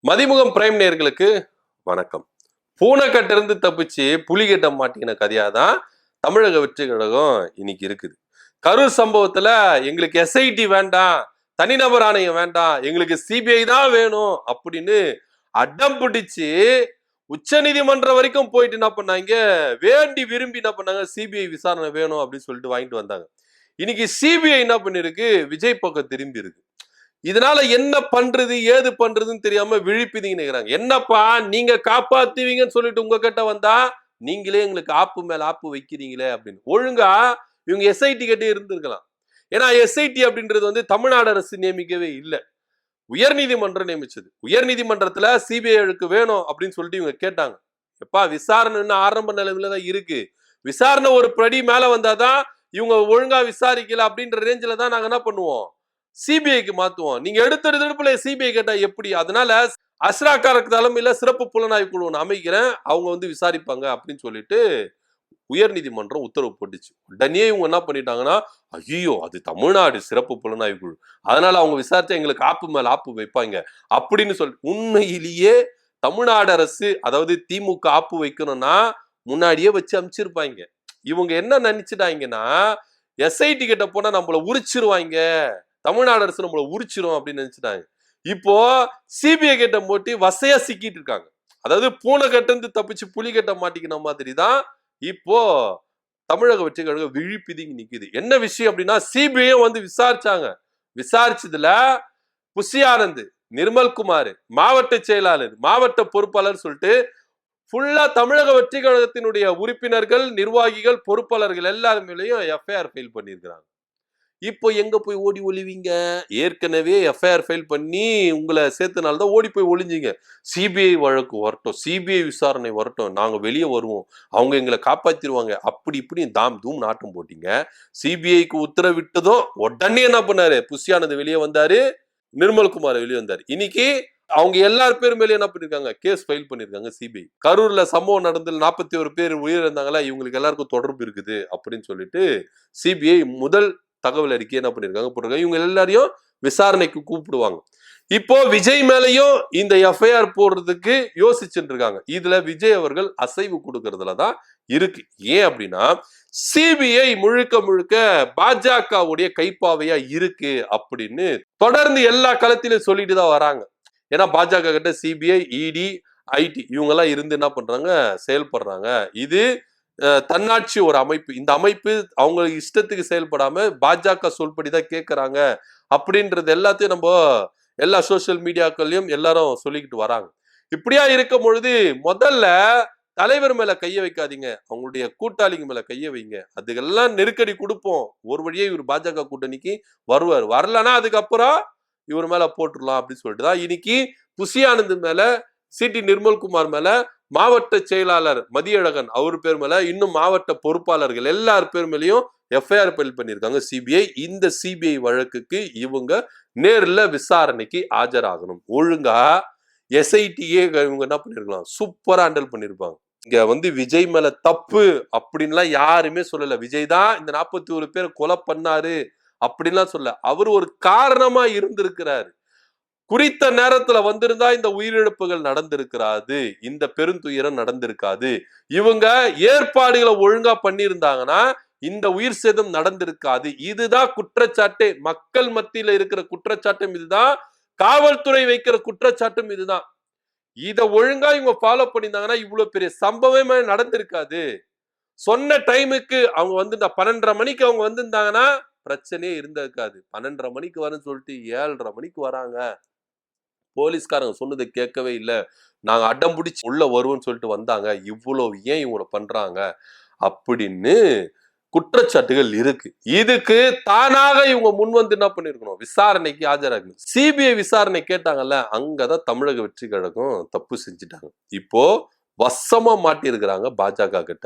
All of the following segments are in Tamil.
மதிமுகம் பிரைம் நேயர்களுக்கு வணக்கம். பூனைக்கட்டிலிருந்து தப்பிச்சு புலிகிட்ட மாட்டின கதையாதான் தமிழக வெற்றி கழகம் இன்னைக்கு இருக்குது. கரூர் சம்பவத்துல எங்களுக்கு எஸ்ஐடி வேண்டாம், தனிநபர் ஆணையம் வேண்டாம், எங்களுக்கு சிபிஐ தான் வேணும் அப்படின்னு அடம் பிடிச்சு உச்ச நீதிமன்றம் வரைக்கும் போயிட்டு என்ன பண்ணாங்க, வேண்டி விரும்பி என்ன பண்ணாங்க, சிபிஐ விசாரணை வேணும் அப்படின்னு சொல்லிட்டு வாங்கிட்டு வந்தாங்க. இன்னைக்கு சிபிஐ என்ன பண்ணிருக்கு, விஜய் பக்கம் திரும்பி இருக்கு. இதனால என்ன பண்றது ஏது பண்றதுன்னு தெரியாம விழிப்பிதிங்க நிக்கிறாங்க. என்னப்பா நீங்க காப்பாத்துவீங்கன்னு சொல்லிட்டு உங்க கிட்ட வந்தா நீங்களே எங்களுக்கு ஆப்பு மேல ஆப்பு வைக்கிறீங்களே அப்படின்னு. ஒழுங்கா இவங்க எஸ்ஐடி கிட்டே இருந்திருக்கலாம். ஏன்னா எஸ்ஐடி அப்படின்றது வந்து தமிழ்நாடு அரசு நியமிக்கவே இல்லை, உயர் நீதிமன்றம் நியமிச்சது. உயர் நீதிமன்றத்துல சிபிஐக்கு வேணும் அப்படின்னு சொல்லிட்டு இவங்க கேட்டாங்க. எப்பா விசாரணை ஆரம்ப நிலைமையில தான் இருக்கு, விசாரணை ஒரு படி மேல வந்தாதான் இவங்க ஒழுங்கா விசாரிக்கல அப்படின்ற ரேஞ்சில தான் நாங்க என்ன பண்ணுவோம், சிபிஐக்கு மாத்துவோம். நீங்க எடுத்தெடுப்புல சிபிஐ கேட்டா எப்படி? அதனால அஸ்ராக்காரக்கு தலைமையில சிறப்பு புலனாய்வு குழு அமைக்கிறேன், அவங்க வந்து விசாரிப்பாங்க அப்படின்னு சொல்லிட்டு உயர் நீதிமன்றம் உத்தரவு போட்டுச்சு. உடனே இவங்க என்ன பண்ணிட்டாங்கன்னா, ஐயோ அது தமிழ்நாடு சிறப்பு புலனாய்வு குழு, அதனால அவங்க விசாரிச்சா எங்களுக்கு ஆப்பு மேல ஆப்பு வைப்பாங்க அப்படின்னு சொல்லி, உண்மையிலேயே தமிழ்நாடு அரசு அதாவது திமுக ஆப்பு வைக்கணும்னா முன்னாடியே வச்சு அமைச்சிருப்பாங்க. இவங்க என்ன நினைச்சிட்டாங்கன்னா, எஸ்ஐடி கிட்ட போனா நம்மள உரிச்சிருவாங்க, தமிழ்நாடு அரசு நம்மள உரிச்சிரும் அப்படின்னு நினைச்சிட்டாங்க. இப்போ சிபிஐ கிட்ட போட்டு வசையா சிக்கிட்டு இருக்காங்க. அதாவது பூனை கட்டு தப்பிச்சு புலி கட்ட மாட்டிக்கின மாதிரி தான் இப்போ தமிழக வெற்றி கழகம் விழிப்பிதிங்கி நிக்குது. என்ன விஷயம் அப்படின்னா, சிபிஐ வந்து விசாரிச்சாங்க. விசாரிச்சதுல புஷி ஆனந்த், நிர்மல்குமார், மாவட்ட செயலாளர், மாவட்ட பொறுப்பாளர் சொல்லிட்டு ஃபுல்லா தமிழக வெற்றி கழகத்தினுடைய உறுப்பினர்கள், நிர்வாகிகள், பொறுப்பாளர்கள் எல்லாருமேலையும் எஃப்ஐஆர் ஃபைல் பண்ணியிருக்கிறாங்க. இப்போ எங்க போய் ஓடி ஒளிவீங்க? ஏற்கனவே எஃப்ஐஆர் ஃபைல் பண்ணி உங்களை சேர்த்தனால்தான் ஓடி போய் ஒளிஞ்சிங்க. சிபிஐ வழக்கு வரட்டும், சிபிஐ விசாரணை வரட்டும், நாங்க வெளியே வருவோம், அவங்க எங்களை காப்பாத்திடுவாங்க, அப்படி இப்படி தாம் தூம் நாட்டம் போட்டீங்க. சிபிஐக்கு உத்தரவிட்டதும் உடனே என்ன பண்ணாரு, புஷியானது வெளியே வந்தாரு, நிர்மல்குமார் வெளியே வந்தாரு. இன்னைக்கு அவங்க எல்லார் பேர் மேலே என்ன பண்ணிருக்காங்க, கேஸ் ஃபைல் பண்ணிருக்காங்க சிபிஐ. கரூர்ல சம்பவம் நடந்து 41 பேர் உயிரிழந்தாங்களா, இவங்களுக்கு எல்லாருக்கும் தொடர்பு இருக்குது அப்படின்னு சொல்லிட்டு சிபிஐ முதல் தகவல் அறிக்கை என்ன பண்ணிருக்காங்க போட்டிருக்காங்க. இவங்க எல்லாரையும் விசாரணைக்கு கூப்பிடுவாங்க. இப்போ விஜய் மேலையும் இந்த எஃப்ஐஆர் போடுறதுக்கு யோசிச்சுட்டு இருக்காங்க. இதுல விஜய் அவர்கள் அசைவு கொடுக்கறதுலதான் இருக்கு. ஏன் அப்படின்னா, சிபிஐ முழுக்க முழுக்க பாஜகவுடைய கைப்பாவையா இருக்கு அப்படின்னு தொடர்ந்து எல்லா களத்திலும் சொல்லிட்டு தான் வராங்க. ஏன்னா பாஜக கிட்ட சிபிஐ, இடி, ஐடி இவங்க எல்லாம் இருந்து என்ன பண்றாங்க, செயல்படுறாங்க. இது தன்னாட்சி ஒரு அமைப்பு. இந்த அமைப்பு அவங்க இஷ்டத்துக்கு செயல்படாம பாஜக சொல்படிதான் கேட்கறாங்க அப்படின்றது எல்லாத்தையும் நம்ம எல்லா சோசியல் மீடியாக்கள்லயும் எல்லாரும் சொல்லிக்கிட்டு வராங்க. இப்படியா இருக்கும் பொழுது முதல்ல தலைவர் மேல கைய வைக்காதீங்க, அவங்களுடைய கூட்டாளிங்க மேல கைய வைங்க, அதுக்கெல்லாம் நெருக்கடி கொடுப்போம், ஒரு வழியே இவர் பாஜக கூட்டணிக்கு வருவார், வரலன்னா அதுக்கப்புறம் இவர் மேல போட்டுடலாம் அப்படின்னு சொல்லிட்டு தான் இன்னைக்கு புஷி ஆனந்த் மேல, சிடி நிர்மல்குமார் மேல, மாவட்ட செயலாளர் மதியழகன் அவர் பேர் மேல, இன்னும் மாவட்ட பொறுப்பாளர்கள் எல்லார் பேர் மேலேயும் எஃப்ஐஆர் ஃபைல் பண்ணியிருக்காங்க சிபிஐ. இந்த சிபிஐ வழக்குக்கு இவங்க நேர்ல விசாரணைக்கு ஆஜராகணும். ஒழுங்கா எஸ்ஐடியே இவங்க என்ன பண்ணிருக்கலாம், சூப்பரா ஹேண்டில் பண்ணிருப்பாங்க. இங்க வந்து விஜய் மேல தப்பு அப்படின்லாம் யாருமே சொல்லல. விஜய் தான் இந்த 41 பேரை கொலை பண்ணாரு அப்படின்லாம் சொல்ல, அவர் ஒரு காரணமா இருந்திருக்கிறாரு. குறித்த நேரத்துல வந்திருந்தா இந்த உயிரிழப்புகள் நடந்திருக்காது, இந்த பெருந்துயரம் நடந்திருக்காது. இவங்க ஏற்பாடுகளை ஒழுங்கா பண்ணியிருந்தாங்கன்னா இந்த உயிர் சேதம் நடந்திருக்காது. இதுதான் குற்றச்சாட்டு, மக்கள் மத்தியில இருக்கிற குற்றச்சாட்டும் இதுதான், காவல்துறை வைக்கிற குற்றச்சாட்டும் இதுதான். இத ஒழுங்கா இவங்க ஃபாலோ பண்ணியிருந்தாங்கன்னா இவ்வளவு பெரிய சம்பவமே நடந்திருக்காது. சொன்ன டைமுக்கு அவங்க வந்து 12:30 மணிக்கு அவங்க வந்திருந்தாங்கன்னா பிரச்சனையே இருந்திருக்காது. 12:30 மணிக்கு வரேன்னு சொல்லிட்டு 7:30 மணிக்கு வராங்க. போலீஸ்காரங்க சொன்னதை கேட்கவே இல்லை, நாங்க அடம் பிடிச்சி உள்ள வருவோம்னு சொல்லிட்டு வந்தாங்க, இவ்வளவு ஏன் இவங்களை பண்றாங்க அப்படின்னு குற்றச்சாட்டுகள் இருக்கு. இதுக்கு தானாக இவங்க முன் வந்து என்ன பண்ணிருக்கணும், விசாரணைக்கு ஆஜராகணும். சிபிஐ விசாரணை கேட்டாங்கல்ல, அங்கதான் தமிழக வெற்றி கழகம் தப்பு செஞ்சுட்டாங்க. இப்போ வசமா மாட்டி இருக்கிறாங்க பாஜக கிட்ட.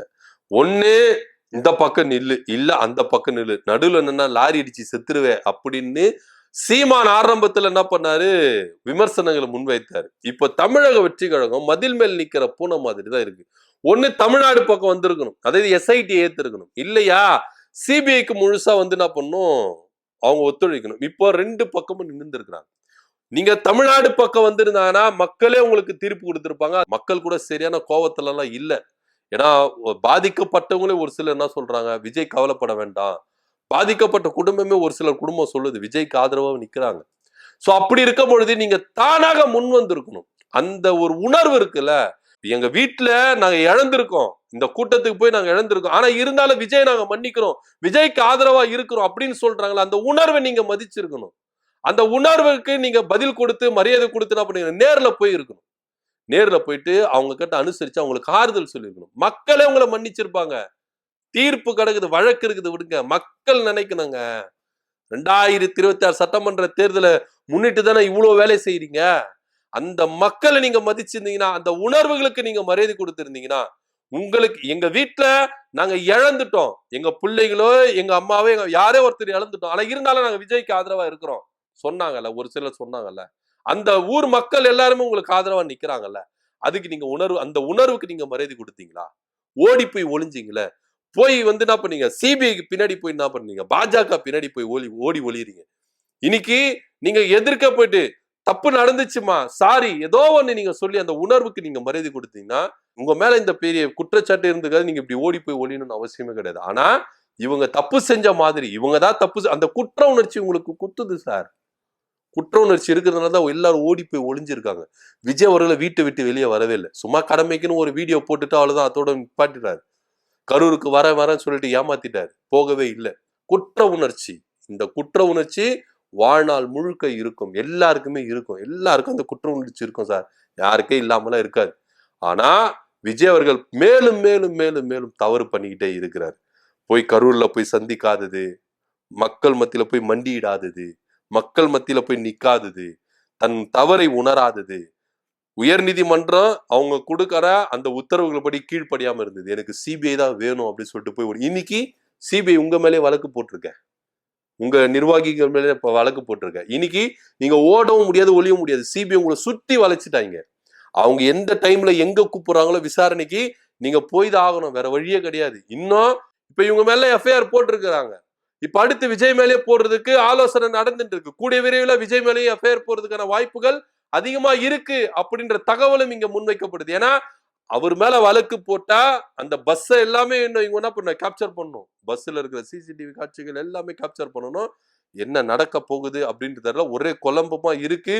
ஒண்ணு இந்த பக்கம் நில்லு, இல்ல அந்த பக்கம் நில்லு, நடுவில் என்னன்னா லாரி அடிச்சு செத்துருவே அப்படின்னு சீமான் ஆரம்பத்துல என்ன பண்ணாரு, விமர்சனங்களை முன்வைத்தாரு. இப்ப தமிழக வெற்றி கழகம் மதில் மேல் நிக்கிற பூனை மாதிரி தான் இருக்கு. ஒண்ணு தமிழ்நாடு பக்கம் வந்திருக்கணும், அதாவது எஸ்ஐடி ஏத்திருக்கணும், இல்லையா சிபிஐக்கு முழுசா வந்து என்ன பண்ணும், அவங்க ஒத்துழைக்கணும். இப்போ ரெண்டு பக்கமும் நின்று இருக்கிறாங்க. நீங்க தமிழ்நாடு பக்கம் வந்திருந்தாங்கன்னா மக்களே உங்களுக்கு தீர்ப்பு கொடுத்திருப்பாங்க. மக்கள் கூட சரியான கோவத்துல எல்லாம் இல்ல. ஏன்னா பாதிக்கப்பட்டவங்களே ஒரு சிலர் என்ன சொல்றாங்க, விஜய் கவலைப்பட வேண்டாம். பாதிக்கப்பட்ட குடும்பமே ஒரு சிலர் குடும்பம் சொல்லுது, விஜய்க்கு ஆதரவா நிக்கிறாங்க. சோ அப்படி இருக்கும் பொழுது நீங்க தானாக முன் வந்திருக்கணும். அந்த ஒரு உணர்வு இருக்குல்ல, எங்க வீட்டுல நாங்க இழந்திருக்கோம். இந்த கூட்டத்துக்கு போய் நாங்க இழந்திருக்கோம். ஆனா இருந்தாலும் விஜய் நாங்க மன்னிக்கிறோம். விஜய்க்கு ஆதரவா இருக்கிறோம் அப்படின்னு சொல்றாங்களா, அந்த உணர்வை நீங்க மதிச்சிருக்கணும். அந்த உணர்வுக்கு நீங்க பதில் கொடுத்து மரியாதை கொடுத்து என்ன நேர்ல போய் இருக்கணும். நேர்ல போயிட்டு அவங்க கிட்ட அனுசரிச்சு அவங்களுக்கு ஆறுதல் சொல்லிருக்கணும். மக்களே உங்களை மன்னிச்சிருப்பாங்க. தீர்ப்பு கிடக்குது, வழக்கு இருக்குது, விடுங்க. மக்கள் நினைக்கணுங்க. 2026 சட்டமன்ற தேர்தலை முன்னிட்டு தானே இவ்வளவு வேலை செய்யறீங்க. அந்த மக்களை நீங்க மதிச்சிருந்தீங்கன்னா, அந்த உணர்வுகளுக்கு நீங்க மரியாதை கொடுத்திருந்தீங்கன்னா, உங்களுக்கு எங்க வீட்டுல நாங்க இழந்துட்டோம். எங்க பிள்ளைகளோ எங்க அம்மாவோ யாரோ ஒருத்தர் இழந்துட்டோம். ஆனா இருந்தாலும் நாங்க விஜய்க்கு ஆதரவா இருக்கிறோம் சொன்னாங்கல்ல, ஒரு சிலர் சொன்னாங்கல்ல. அந்த ஊர் மக்கள் எல்லாருமே உங்களுக்கு ஆதரவா நிக்கிறாங்கல்ல. அதுக்கு நீங்க அந்த உணர்வுக்கு நீங்க மரியாதை கொடுத்தீங்களா? ஓடி போய் ஒளிஞ்சீங்களே. போய் என்ன பண்ணீங்க, சிபிஐக்கு பின்னாடி போய் என்ன பண்ணீங்க, பாஜக பின்னாடி போய் ஓடி ஒளியறீங்க. இன்னைக்கு நீங்க எதிர்க்க போயிட்டு தப்பு நடந்துச்சுமா சாரி ஏதோ ஒண்ணு நீங்க சொல்லி அந்த உணர்வுக்கு நீங்க மரியாதை கொடுத்தீங்கன்னா உங்க மேல இந்த பெரிய குற்றச்சாட்டு இருந்துக்காது, நீங்க இப்படி ஓடி போய் ஒளியணும்னு அவசியமே கிடையாது. ஆனா இவங்க தப்பு செஞ்ச மாதிரி, இவங்க தான் தப்பு, அந்த குற்ற உணர்ச்சி உங்களுக்கு குத்துது சார். குற்ற உணர்ச்சி இருக்கிறதுனால தான் எல்லாரும் ஓடி போய் ஒளிஞ்சிருக்காங்க. விஜய் அவர்களை வீட்டை விட்டு வெளியே வரவே இல்லை. சும்மா கடமைக்குன்னு ஒரு வீடியோ போட்டுட்டு அவ்வளவுதான், அதோட நிப்பாட்டிட்டாரு. கரூருக்கு வரேன்னு சொல்லிட்டு ஏமாத்திட்டாரு, போகவே இல்லை. குற்ற உணர்ச்சி, இந்த குற்ற உணர்ச்சி வாழ்நாள் முழுக்க இருக்கும், எல்லாருக்குமே இருக்கும். எல்லாருக்கும் அந்த குற்ற உணர்ச்சி இருக்கும் சார், யாருக்கே இல்லாமலாம் இருக்காது. ஆனா விஜய் அவர்கள் மேலும் மேலும் மேலும் மேலும் தவறு பண்ணிக்கிட்டே இருக்கிறார். போய் கரூர்ல போய் சந்திக்காதது, மக்கள் மத்தியில போய் மண்டியிடாதது, மக்கள் மத்தியில போய் நிக்காதது, தன் தவறை உணராதது, உயர் நீதிமன்றம் அவங்க கொடுக்கற அந்த உத்தரவுகள் படி கீழ்ப்படியாம இருந்தது. எனக்கு சிபிஐ தான் வேணும் அப்படின்னு சொல்லிட்டு போய் இன்னைக்கு சிபிஐ உங்க மேலே வழக்கு போட்டிருக்க, உங்க நிர்வாகிகள் மேலே வழக்கு போட்டிருக்க. இன்னைக்கு நீங்க ஓடவும் முடியாது, ஒளியவும் முடியாது. சிபிஐ உங்களை சுத்தி வளைச்சிட்டாங்க. அவங்க எந்த டைம்ல எங்க கூப்பிடுறாங்களோ விசாரணைக்கு நீங்க போய் தான் ஆகணும், வேற வழியே கிடையாது. இன்னும் இப்ப இவங்க மேல எஃப்ஐஆர் போட்டிருக்கிறாங்க. இப்ப அடுத்து விஜய் மேலே போடுறதுக்கு ஆலோசனை நடந்துட்டு இருக்கு. கூடிய விரைவில் விஜய் மேலேயே எஃப்ஐஆர் போறதுக்கான வாய்ப்புகள் அதிகமா இருக்கு அப்படின்ற தகவலும் இங்க முன்வைக்கப்படுது. ஏன்னா அவர் மேல வழக்கு போட்டா அந்த பஸ் எல்லாமே இவங்க என்ன பண்ண கேப்சர் பண்ணணும். பஸ்ல இருக்கிற சிசிடிவி காட்சிகள் எல்லாமே கேப்சர் பண்ணணும். என்ன நடக்க போகுது அப்படின்றதுல ஒரே குழம்பமா இருக்கு.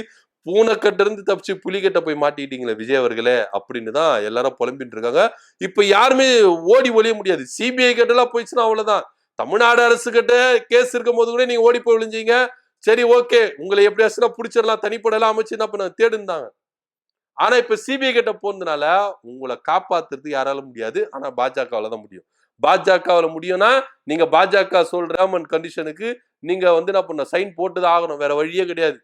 பூனைக்கட்ட இருந்து தப்பிச்சு புலிகட்ட போய் மாட்டிட்டீங்களே விஜய் அவர்களே அப்படின்னு தான் எல்லாரும் புலம்பிட்டு இருக்காங்க. இப்ப யாருமே ஓடி ஒளிய முடியாது. சிபிஐ கிட்ட எல்லாம் போயிடுச்சுன்னா அவ்வளவுதான். தமிழ்நாடு அரசு கிட்ட கேஸ் இருக்கும் போது கூட நீங்க ஓடி போய் விழுந்தீங்க. சரி ஓகே, உங்களை எப்படியாச்சும் பிடிச்சிடலாம், தனிப்படலாம் அமைச்சு என்ன பண்ண தேடுந்தாங்க. ஆனா இப்ப சிபிஐ கிட்ட போனதுனால உங்களை காப்பாத்துறது யாராலும் முடியாது. ஆனா பாஜகவால தான் முடியும். பாஜகவால முடியும்னா நீங்க பாஜக சொல்ற கண்டிஷனுக்கு நீங்க என்ன பண்ண சைன் போட்டுதான் ஆகணும், வேற வழியே கிடையாது.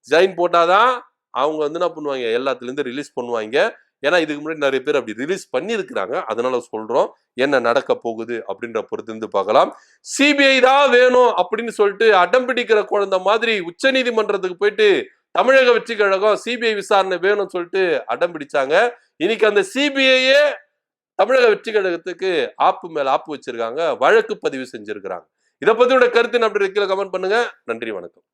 சைன் போட்டாதான் அவங்க என்ன பண்ணுவாங்க, எல்லாத்துல இருந்து ரிலீஸ் பண்ணுவாங்க. ஏன்னா இதுக்கு முன்னாடி நிறைய பேர் அப்படி ரிலீஸ் பண்ணியிருக்கிறாங்க. அதனால சொல்றோம் என்ன நடக்க போகுது அப்படின்ற பொறுத்து இருந்து பார்க்கலாம். சிபிஐ தான் வேணும் அப்படின்னு சொல்லிட்டு அடம் பிடிக்கிற குழந்தை மாதிரி உச்ச நீதிமன்றத்துக்கு போயிட்டு தமிழக வெற்றி கழகம் சிபிஐ விசாரணை வேணும்னு சொல்லிட்டு அடம் பிடிச்சாங்க. இன்னைக்கு அந்த சிபிஐயே தமிழக வெற்றி கழகத்துக்கு ஆப்பு மேல ஆப்பு வச்சிருக்காங்க, வழக்கு பதிவு செஞ்சிருக்கிறாங்க. இதை பத்தியோட கருத்து நம்ம கீழே கமெண்ட் பண்ணுங்க. நன்றி, வணக்கம்.